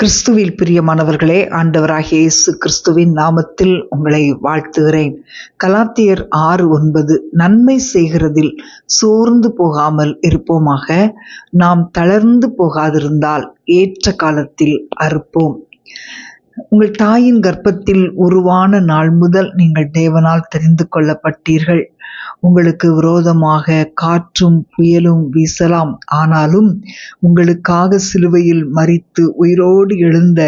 கிறிஸ்துவில் பிரியமானவர்களே, ஆண்டவராகிய இயேசு கிறிஸ்துவின் நாமத்தில் உங்களை வாழ்த்துகிறேன். கலாத்தியர் 6:9 நன்மை செய்கிறதில் சோர்ந்து போகாமல் இருப்போமாக. நாம் தளர்ந்து போகாதிருந்தால் ஏற்ற காலத்தில் அறுப்போம். உங்கள் தாயின் கர்ப்பத்தில் உருவான நாள் முதல் நீங்கள் தேவனால் தெரிந்து கொள்ளப்பட்டீர்கள். உங்களுக்கு விரோதமாக காற்றும் புயலும் வீசலாம், ஆனாலும் உங்களுக்காக சிலுவையில் மரித்து உயிரோடு எழுந்த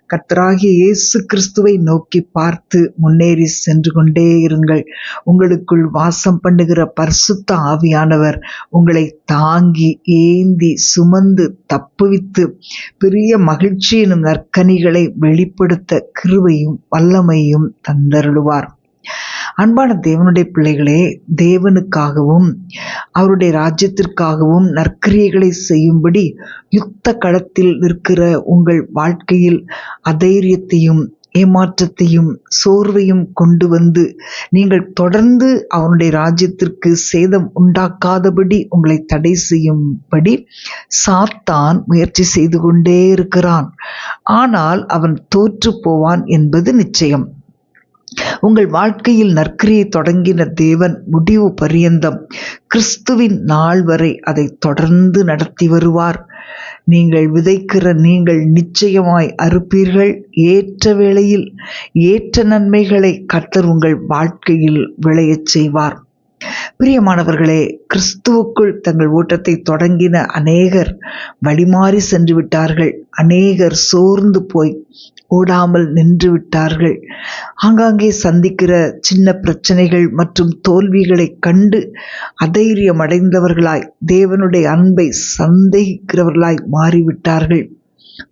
கர்த்தராகிய இயேசு கிறிஸ்துவை நோக்கி பார்த்து முன்னேறி சென்று கொண்டே இருங்கள். உங்களுக்குள் வாசம் பண்ணுகிற பரிசுத்த ஆவியானவர் உங்களை தாங்கி ஏந்தி சுமந்து தப்புவித்து பெரிய மகிழ்ச்சி எனும் நற்கனிகளை வெளிப்படுத்த கிருபையும் வல்லமையும் தந்தருளுவார். அன்பான தேவனுடைய பிள்ளைகளே, தேவனுக்காகவும் அவருடைய ராஜ்யத்திற்காகவும் நற்கிரியைகளை செய்யும்படி யுத்த களத்தில் நிற்கிற உங்கள் வாழ்க்கையில் அதைரியத்தையும் ஏமாற்றத்தையும் சோர்வையும் கொண்டு வந்து நீங்கள் தொடர்ந்து அவனுடைய ராஜ்யத்திற்கு சேதம் உண்டாக்காதபடி உங்களை தடை செய்யும்படி சாத்தான் முயற்சி செய்து கொண்டே இருக்கிறான். ஆனால் அவன் தோற்று போவான் என்பது நிச்சயம். உங்கள் வாழ்க்கையில் நற்கிரியை தொடங்கின தேவன் முடிவு பரியந்தம் கிறிஸ்துவின் நாள் வரை அதை தொடர்ந்து நடத்தி வருவார். நீங்கள் விதைக்கிற நீங்கள் நிச்சயமாய் அறுப்பீர்கள். ஏற்ற வேளையில் ஏற்ற நன்மைகளை கர்த்தர் உங்கள் வாழ்க்கையில் விளையச் செய்வார். பிரியமானவர்களே, கிறிஸ்துவுக்குள் தங்கள் ஓட்டத்தை தொடங்கின அநேகர் வழிமாறி சென்று விட்டார்கள். அநேகர் சோர்ந்து போய் ஓடாமல் நின்று விட்டார்கள். ஆங்காங்கே சந்திக்கிற சின்ன பிரச்சனைகள் மற்றும் தோல்விகளை கண்டு அதைரியம் அடைந்தவர்களாய் தேவனுடைய அன்பை சந்தேகிக்கிறவர்களாய் மாறிவிட்டார்கள்.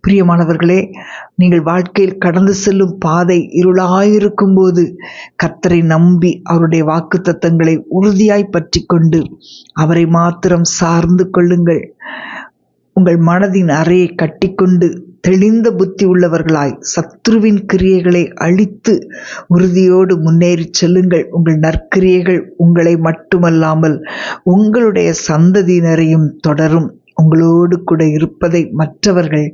பிரியமானவர்களே, நீங்கள் வாழ்க்கையில் கடந்து செல்லும் பாதை இருளாயிருக்கும் போது கர்த்தரை நம்பி அவருடைய வாக்குத்தத்தங்களை உறுதியாய் பற்றி கொண்டு அவரை மாத்திரம் சார்ந்து கொள்ளுங்கள். உங்கள் மனதின் அறையை கட்டிக்கொண்டு தெளிந்த புத்தி உள்ளவர்களாய் சத்ருவின் கிரியைகளை அழித்து உறுதியோடு முன்னேறி செல்லுங்கள். உங்கள் நற்கிரியைகள் உங்களை மட்டுமல்லாமல் உங்களுடைய சந்ததியினரையும் தொடரும். உங்களோடு கூட இருப்பதை மற்றவர்கள்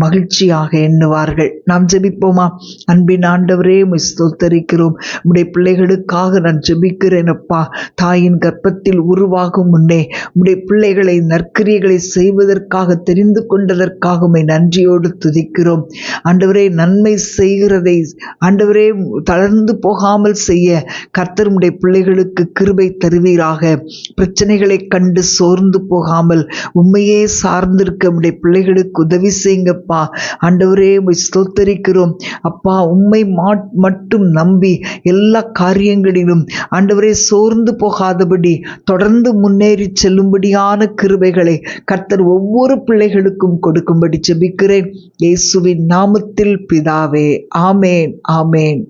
மகிழ்ச்சியாக எண்ணுவார்கள். நாம் ஜெபிப்போமா? அன்பின் ஆண்டவரே, உம்மை ஸ்தோத்தரிக்கிறோம். உம்முடைய பிள்ளைகளுக்காக நான் ஜெபிக்கிறேன் அப்பா. தாயின் கர்ப்பத்தில் உருவாகும் முன்னே உம்முடைய பிள்ளைகளை நற்கிரியைகளை செய்வதற்காக தெரிந்து கொண்டதற்காக உம்மை நன்றியோடு துதிக்கிறோம். ஆண்டவரே, நன்மை செய்கிறதை ஆண்டவரே தளர்ந்து போகாமல் செய்ய கர்த்தர் உம்முடைய பிள்ளைகளுக்கு கிருபை தருவீராக. பிரச்சனைகளை கண்டு சோர்ந்து போகாமல் உம்மையே சார்ந்திருக்க உம்முடைய பிள்ளைகளுக்கு உதவி செய்யுங்கப்பா. ஆண்டவரே, உம்மை ஸ்தோத்தரிக்கிறோம் அப்பா. உம்மை மட்டும் நம்பி எல்லா காரியங்களிலும் ஆண்டவரே சோர்ந்து போகாதபடி தொடர்ந்து முன்னேறி செல்லும்படியான கிருபைகளை கர்த்தர் ஒவ்வொரு பிள்ளைகளுக்கும் கொடுக்கும்படி ஜெபிக்கிறேன். இயேசுவின் நாமத்தில் பிதாவே, ஆமேன், ஆமேன்.